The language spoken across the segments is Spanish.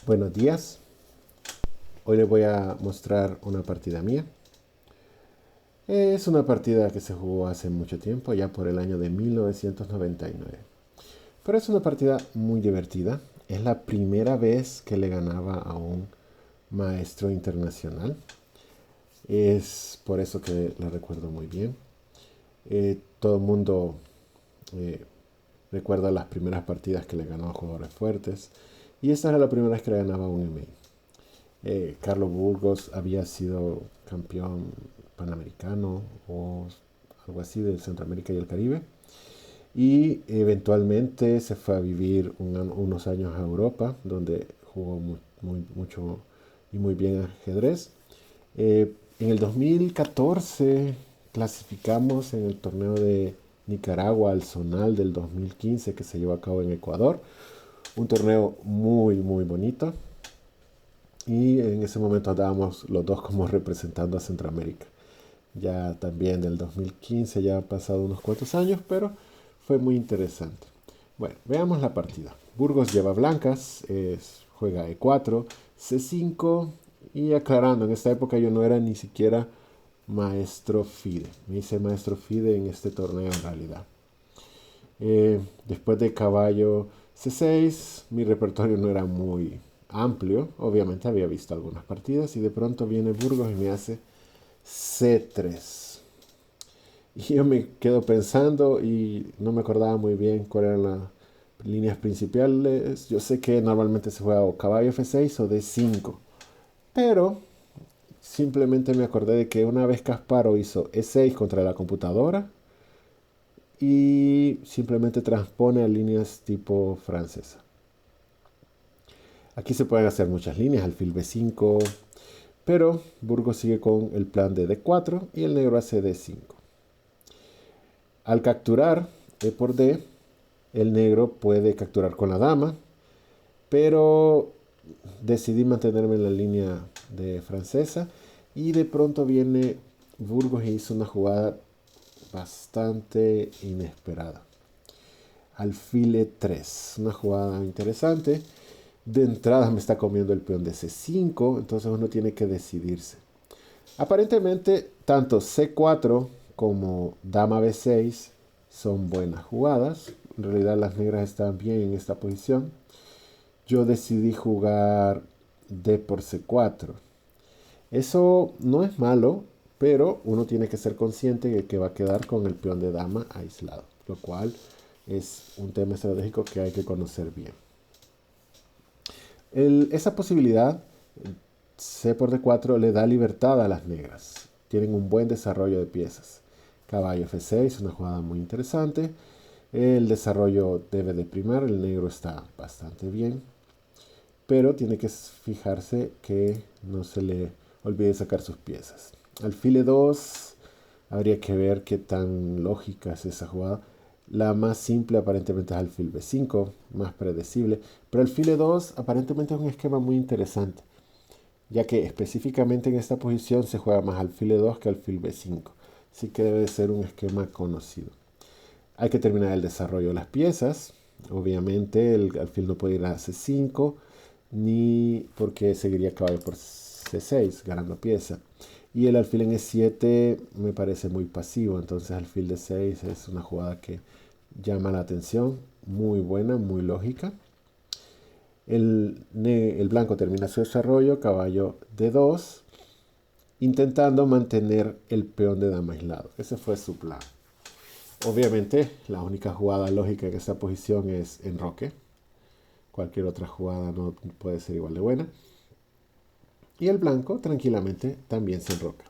Buenos días, hoy les voy a mostrar una partida mía. Es una partida que se jugó hace mucho tiempo, ya por el año de 1999. Pero es una partida muy divertida. Es la primera vez que le ganaba a un maestro internacional. Es por eso que la recuerdo muy bien. Todo el mundo eh, recuerda las primeras partidas que le ganó a jugadores fuertes. Y esta era la primera vez que le ganaba a un MI. Carlos Burgos había sido campeón panamericano o algo así de Centroamérica y el Caribe. Y eventualmente se fue a vivir unos años a Europa, donde jugó mucho y muy bien ajedrez. En el 2014 clasificamos en el torneo de Nicaragua al Zonal del 2015 que se llevó a cabo en Ecuador. Un torneo muy bonito. Y en ese momento andábamos los dos como representando a Centroamérica. Ya también del 2015 ya han pasado unos cuantos años, pero fue muy interesante. Bueno, veamos la partida. Burgos lleva blancas, juega E4, C5 y aclarando, en esta época yo no era ni siquiera maestro FIDE. Me hice maestro FIDE en este torneo en realidad. Después de caballo C6, mi repertorio no era muy amplio. Obviamente había visto algunas partidas y de pronto viene Burgos y me hace C3. Y yo me quedo pensando y no me acordaba muy bien cuáles eran las líneas principales. Yo sé que normalmente se juega o caballo F6 o D5. Pero simplemente me acordé de que una vez Casparo hizo E6 contra la computadora y simplemente transpone a líneas tipo francesa. Aquí se pueden hacer muchas líneas, alfil B5, pero Burgos sigue con el plan de D4 y el negro hace D5. Al capturar E por D, el negro puede capturar con la dama, pero decidí mantenerme en la línea de francesa y de pronto viene Burgos e hizo una jugada bastante inesperada. Alfil E3, una jugada interesante. De entrada me está comiendo el peón de C5, entonces uno tiene que decidirse. Aparentemente, tanto C4 como Dama B6 son buenas jugadas. En realidad las negras están bien en esta posición. Yo decidí jugar D por C4. Eso no es malo, pero uno tiene que ser consciente de que va a quedar con el peón de dama aislado, lo cual es un tema estratégico que hay que conocer bien. Esa posibilidad, C por D4, le da libertad a las negras. Tienen un buen desarrollo de piezas. Caballo F6, una jugada muy interesante. El desarrollo debe de primar, el negro está bastante bien, pero tiene que fijarse que no se le olvide sacar sus piezas. Alfil E2, habría que ver qué tan lógica es esa jugada. La más simple aparentemente es alfil B5, más predecible, pero alfil E2 aparentemente es un esquema muy interesante, ya que específicamente en esta posición se juega más alfil E2 que alfil B5, así que debe ser un esquema conocido. Hay que terminar el desarrollo de las piezas, obviamente el alfil no puede ir a C5, ni porque seguiría caballo por C6, ganando pieza. Y el alfil en E7 me parece muy pasivo, entonces alfil de 6 es una jugada que llama la atención, muy buena, muy lógica. El blanco termina su desarrollo, caballo D2, intentando mantener el peón de dama aislado. Ese fue su plan. Obviamente, la única jugada lógica en esta posición es enroque. Cualquier otra jugada no puede ser igual de buena. Y el blanco tranquilamente también se enroca.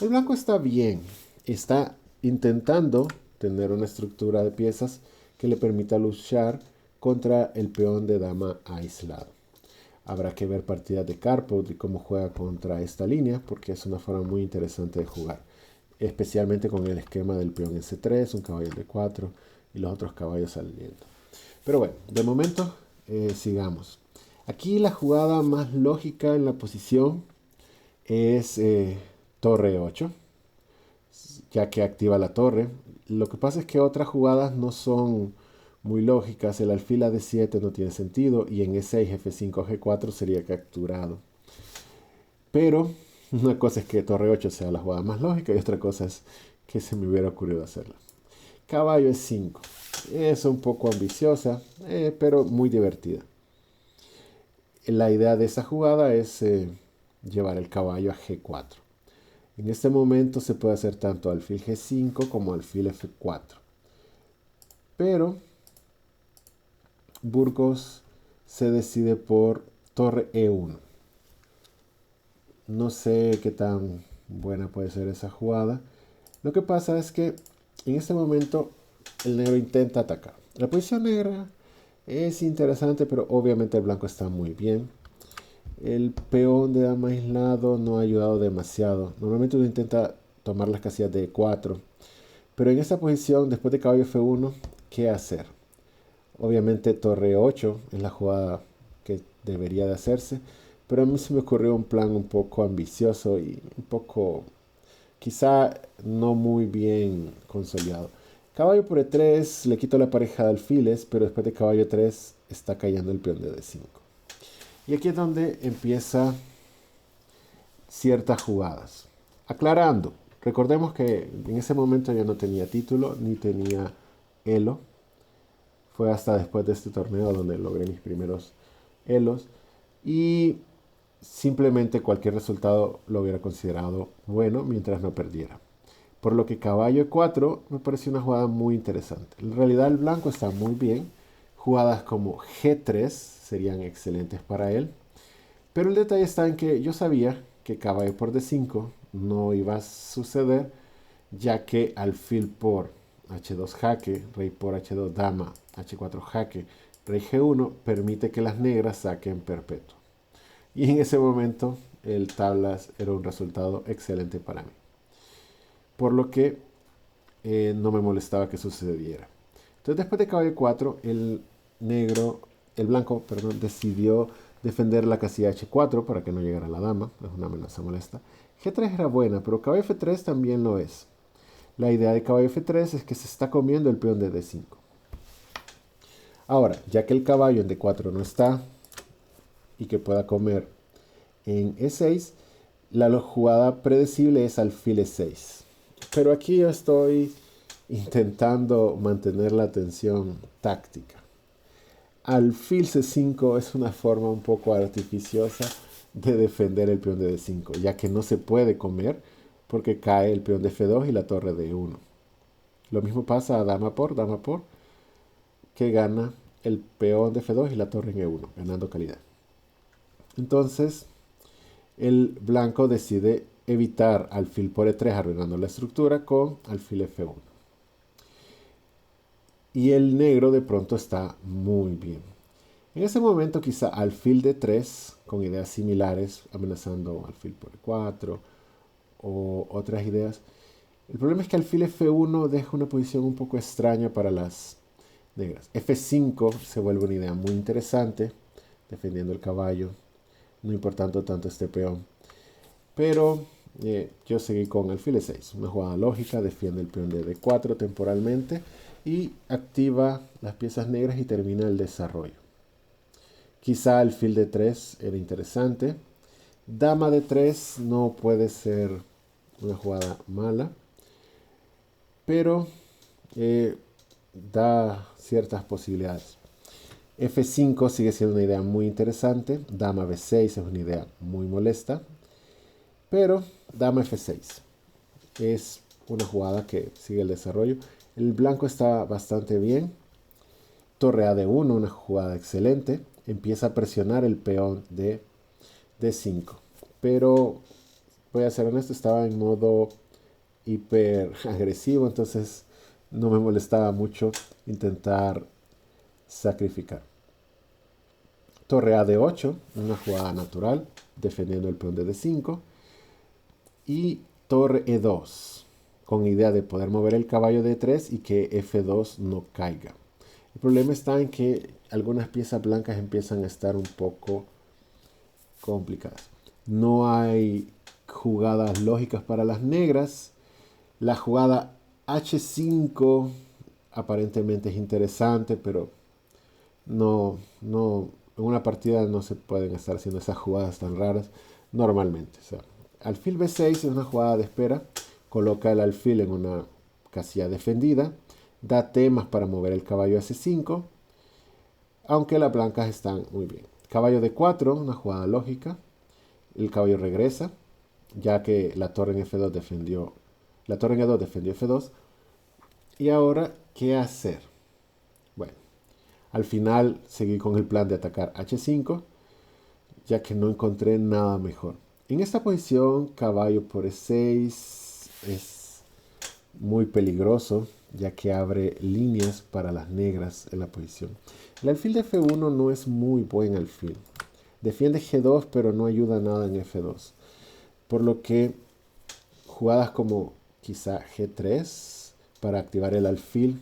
El blanco está bien, está intentando tener una estructura de piezas que le permita luchar contra el peón de dama aislado. Habrá que ver partidas de Karpov y cómo juega contra esta línea, porque es una forma muy interesante de jugar, especialmente con el esquema del peón S3, un caballo D4 y los otros caballos saliendo. Pero bueno, de momento sigamos. Aquí la jugada más lógica en la posición es torre 8, ya que activa la torre. Lo que pasa es que otras jugadas no son muy lógicas. El alfil a D7 no tiene sentido y en E6, F5, G4 sería capturado. Pero una cosa es que torre 8 sea la jugada más lógica y otra cosa es que se me hubiera ocurrido hacerla. Caballo E5. Es un poco ambiciosa, pero muy divertida. La idea de esa jugada es llevar el caballo a G4. En este momento se puede hacer tanto alfil G5 como alfil F4. Pero Burgos se decide por torre E1. No sé qué tan buena puede ser esa jugada. Lo que pasa es que en este momento el negro intenta atacar. La posición negra es interesante, pero obviamente el blanco está muy bien. El peón de dama aislado no ha ayudado demasiado. Normalmente uno intenta tomar las casillas de E4. Pero en esta posición, después de caballo F1, ¿qué hacer? Obviamente torre 8 es la jugada que debería de hacerse. Pero a mí se me ocurrió un plan un poco ambicioso y un poco, quizá no muy bien consolidado. Caballo por E3, le quito la pareja de alfiles, pero después de caballo 3 está cayendo el peón de D5. Y aquí es donde empieza ciertas jugadas. Aclarando, recordemos que en ese momento yo no tenía título ni tenía elo. Fue hasta después de este torneo donde logré mis primeros elos. Y simplemente cualquier resultado lo hubiera considerado bueno mientras no perdiera. Por lo que caballo E4 me pareció una jugada muy interesante. En realidad el blanco está muy bien. Jugadas como G3 serían excelentes para él. Pero el detalle está en que yo sabía que caballo por D5 no iba a suceder, ya que alfil por H2 jaque, rey por H2 dama, H4 jaque, rey G1 permite que las negras saquen perpetuo. Y en ese momento el tablas era un resultado excelente para mí. Por lo que no me molestaba que sucediera. Entonces después de caballo 4, el blanco, perdón, decidió defender la casilla H4 para que no llegara la dama. Es una amenaza molesta. G3 era buena, pero caballo F3 también lo es. La idea de caballo F3 es que se está comiendo el peón de D5. Ahora, ya que el caballo en D4 no está y que pueda comer en E6, la jugada predecible es alfil E6. Pero aquí yo estoy intentando mantener la atención táctica. Alfil C5 es una forma un poco artificiosa de defender el peón de D5, ya que no se puede comer porque cae el peón de F2 y la torre de E1. Lo mismo pasa a dama por, que gana el peón de F2 y la torre en E1, ganando calidad. Entonces, el blanco decide evitar alfil por E3 arruinando la estructura con alfil F1. Y el negro de pronto está muy bien. En ese momento quizá alfil D3 con ideas similares, amenazando alfil por E4 o otras ideas. El problema es que alfil F1 deja una posición un poco extraña para las negras. F5 se vuelve una idea muy interesante, defendiendo el caballo, no importando tanto este peón. Pero yo seguí con alfil E6, una jugada lógica, defiende el peón de D4 temporalmente y activa las piezas negras y termina el desarrollo. Quizá alfil D3 era interesante. Dama D3 no puede ser una jugada mala, pero da ciertas posibilidades. F5 sigue siendo una idea muy interesante. Dama B6 es una idea muy molesta. Pero dama F6 es una jugada que sigue el desarrollo. El blanco está bastante bien. Torre a D1, una jugada excelente. Empieza a presionar el peón de D5. Pero voy a ser honesto, estaba en modo hiper agresivo, entonces no me molestaba mucho intentar sacrificar. Torre a D8, una jugada natural, defendiendo el peón de D5. Y torre E2, con idea de poder mover el caballo de E3 y que F2 no caiga. El problema está en que algunas piezas blancas empiezan a estar un poco complicadas. No hay jugadas lógicas para las negras. La jugada H5 aparentemente es interesante, pero en una partida no se pueden estar haciendo esas jugadas tan raras normalmente. O sea, alfil B6 es una jugada de espera, coloca el alfil en una casilla defendida, da temas para mover el caballo a C5, aunque las blancas están muy bien. Caballo D4, una jugada lógica, el caballo regresa, ya que la torre en F2 defendió, la torre en E2 defendió F2. Y ahora, ¿qué hacer? Bueno, al final seguí con el plan de atacar H5, ya que no encontré nada mejor. En esta posición, caballo por E6 es muy peligroso, ya que abre líneas para las negras en la posición. El alfil de F1 no es muy buen alfil. Defiende G2, pero no ayuda nada en F2. Por lo que jugadas como quizá G3 para activar el alfil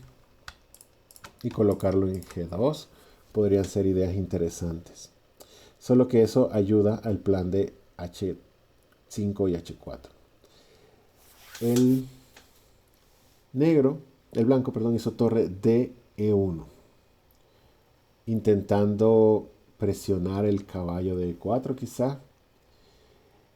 y colocarlo en G2 podrían ser ideas interesantes. Solo que eso ayuda al plan de H5 y H4. El blanco, hizo torre DE1, intentando presionar el caballo de E4 quizá.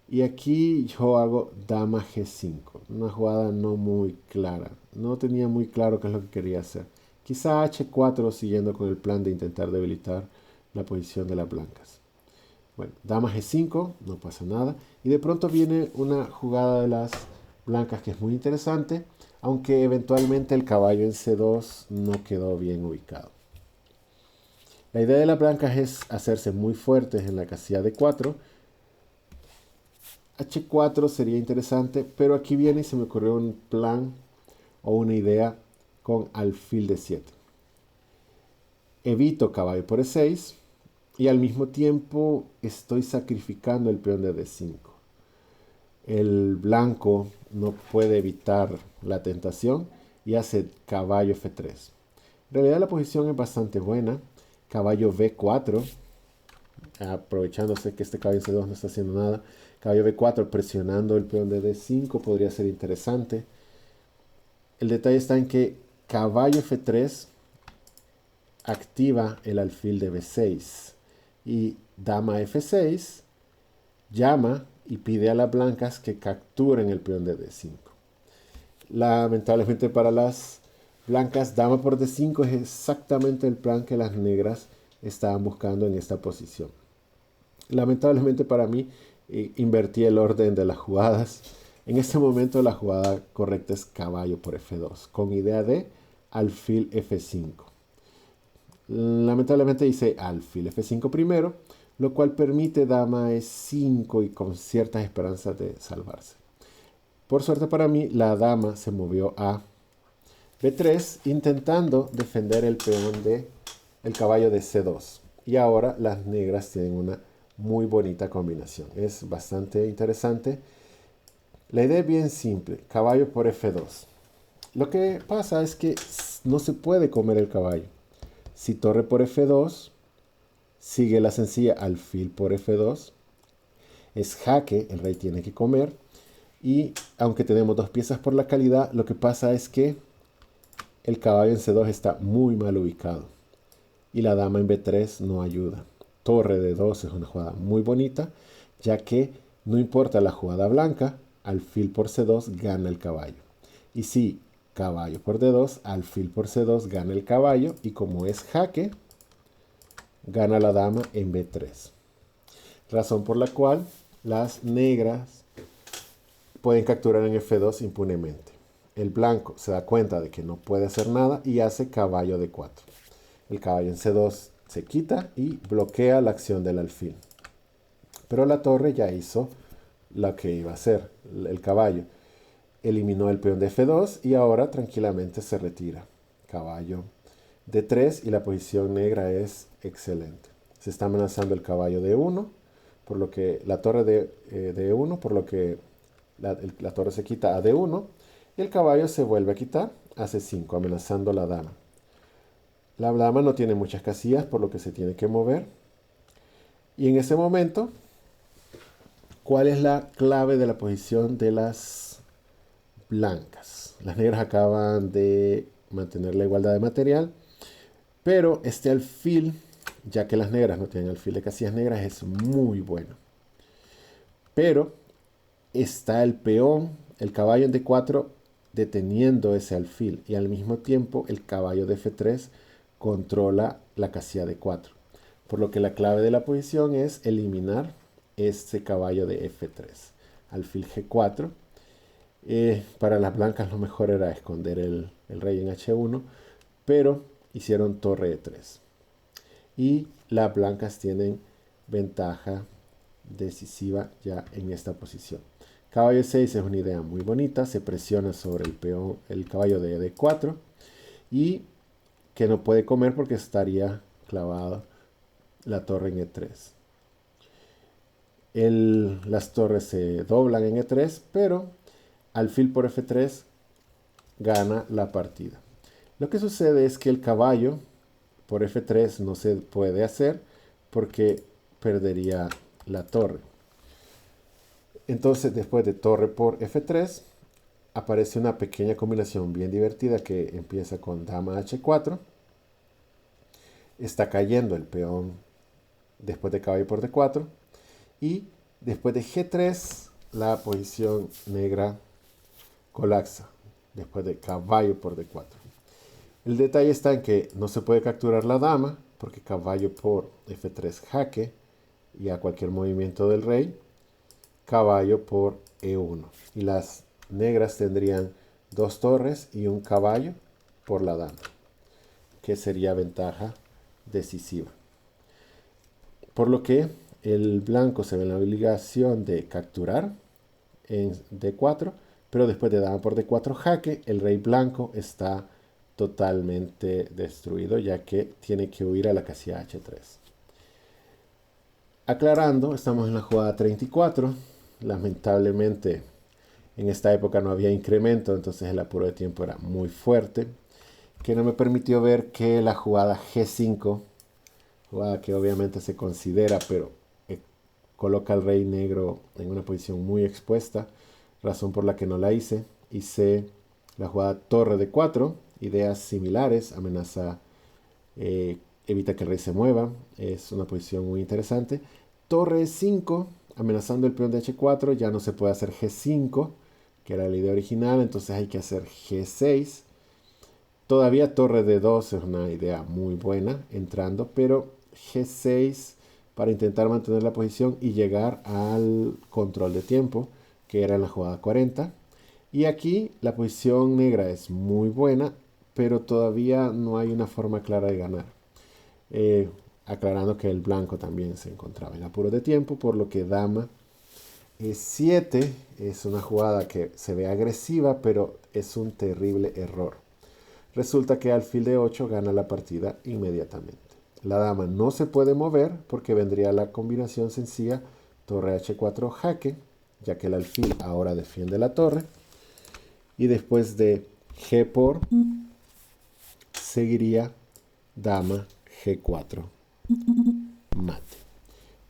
Y aquí yo hago dama G5, una jugada no muy clara. No tenía muy claro qué es lo que quería hacer. Quizá H4 siguiendo con el plan de intentar debilitar la posición de las blancas. Bueno, dama G5, no pasa nada. Y de pronto viene una jugada de las blancas que es muy interesante, aunque eventualmente el caballo en C2 no quedó bien ubicado. La idea de las blancas es hacerse muy fuertes en la casilla de 4. H4 sería interesante, pero aquí viene y se me ocurrió un plan o una idea con alfil de 7. Evito caballo por E6 y al mismo tiempo estoy sacrificando el peón de D5. El blanco no puede evitar la tentación y hace caballo F3. En realidad la posición es bastante buena. Caballo B4, aprovechándose que este caballo en C2 no está haciendo nada. Caballo B4 presionando el peón de D5 podría ser interesante. El detalle está en que caballo F3 activa el alfil de B6 y dama F6 llama y pide a las blancas que capturen el peón de D5. Lamentablemente para las blancas, dama por D5 es exactamente el plan que las negras estaban buscando en esta posición. Lamentablemente para mí, invertí el orden de las jugadas. En este momento la jugada correcta es caballo por F2, con idea de alfil F5. Lamentablemente hice alfil F5 primero, lo cual permite dama E5 y con ciertas esperanzas de salvarse. Por suerte para mí, la dama se movió a B3, intentando defender el peón de el caballo de C2. Y ahora las negras tienen una muy bonita combinación. Es bastante interesante. La idea es bien simple. Caballo por F2. Lo que pasa es que no se puede comer el caballo. Si torre por F2, sigue la sencilla alfil por F2. Es jaque, el rey tiene que comer. Y aunque tenemos dos piezas por la calidad, lo que pasa es que el caballo en C2 está muy mal ubicado. Y la dama en B3 no ayuda. Torre de 2 es una jugada muy bonita, ya que no importa la jugada blanca, alfil por C2 gana el caballo. Y si caballo por D2, alfil por C2 gana el caballo, y como es jaque, gana la dama en B3. Razón por la cual las negras pueden capturar en F2 impunemente. El blanco se da cuenta de que no puede hacer nada y hace caballo D4. El caballo en C2 se quita y bloquea la acción del alfil. Pero la torre ya hizo lo que iba a hacer. El caballo eliminó el peón de F2 y ahora tranquilamente se retira. Caballo D3 y la posición negra es excelente. Se está amenazando el caballo D1, por lo que la torre de D1, por lo que la torre se quita a D1 y el caballo se vuelve a quitar a C5, amenazando la dama. La dama no tiene muchas casillas, por lo que se tiene que mover. Y en ese momento, ¿cuál es la clave de la posición de las blancas? Las negras acaban de mantener la igualdad de material. Pero este alfil, ya que las negras no tienen alfil de casillas negras, es muy bueno. Pero está el peón, el caballo en D4 deteniendo ese alfil, y al mismo tiempo el caballo de F3 controla la casilla D4. Por lo que la clave de la posición es eliminar este caballo de F3. Alfil G4. Para las blancas lo mejor era esconder el rey en H1, pero hicieron torre E3. Y las blancas tienen ventaja decisiva ya en esta posición. Caballo 6 es una idea muy bonita, se presiona sobre el peón, el caballo de D4, y que no puede comer porque estaría clavada la torre en E3. Las torres se doblan en E3, pero alfil por F3 gana la partida. Lo que sucede es que el caballo por F3 no se puede hacer porque perdería la torre. Entonces, después de torre por F3, aparece una pequeña combinación bien divertida que empieza con dama H4. Está cayendo el peón después de caballo por D4. Y después de G3, la posición negra colapsa. Después de caballo por D4. El detalle está en que no se puede capturar la dama, porque caballo por F3 jaque, y a cualquier movimiento del rey, caballo por E1. Y las negras tendrían dos torres y un caballo por la dama, que sería ventaja decisiva. Por lo que el blanco se ve en la obligación de capturar en D4, pero después de dama por D4 jaque, el rey blanco está totalmente destruido, ya que tiene que huir a la casilla H3. Aclarando, estamos en la jugada 34. Lamentablemente en esta época no había incremento, entonces el apuro de tiempo era muy fuerte, que no me permitió ver que la jugada G5, jugada que obviamente se considera, pero coloca al rey negro en una posición muy expuesta, razón por la que no la hice. Hice la jugada torre de 4, ideas similares, amenaza, evita que el rey se mueva, es una posición muy interesante. Torre 5, amenazando el peón de H4, ya no se puede hacer G5, que era la idea original, entonces hay que hacer G6. Todavía torre de 2 es una idea muy buena entrando, pero G6 para intentar mantener la posición y llegar al control de tiempo, que era en la jugada 40. Y aquí la posición negra es muy buena, pero todavía no hay una forma clara de ganar. Aclarando que el blanco también se encontraba en apuro de tiempo, por lo que dama E7 es una jugada que se ve agresiva, pero es un terrible error. Resulta que alfil de 8 gana la partida inmediatamente. La dama no se puede mover porque vendría la combinación sencilla torre H4 jaque, ya que el alfil ahora defiende la torre. Y después de G por, seguiría dama G4 mate.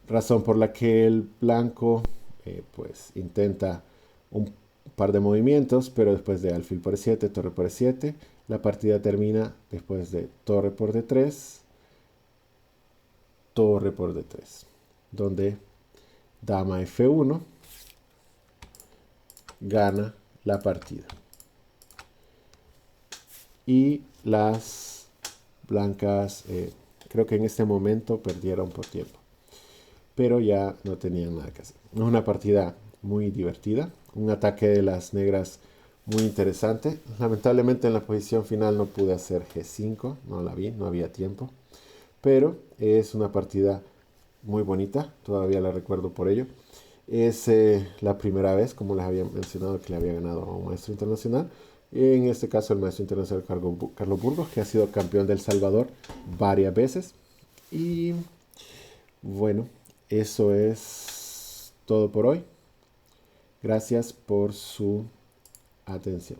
Razón por la que el blanco pues intenta un par de movimientos, pero después de alfil por E7, torre por E7, la partida termina después de torre por D3, torre por D3, donde dama F1 gana la partida. Y las blancas creo que en este momento perdieron por tiempo, pero ya no tenían nada que hacer. Es una partida muy divertida, un ataque de las negras muy interesante. Lamentablemente en la posición final no pude hacer G5, no la vi, no había tiempo, pero es una partida muy bonita, todavía la recuerdo por ello. Es la primera vez, como les había mencionado, que le había ganado a un maestro internacional. En este caso el maestro internacional Carlos Burgos, que ha sido campeón del Salvador varias veces. Y bueno, eso es todo por hoy. Gracias por su atención.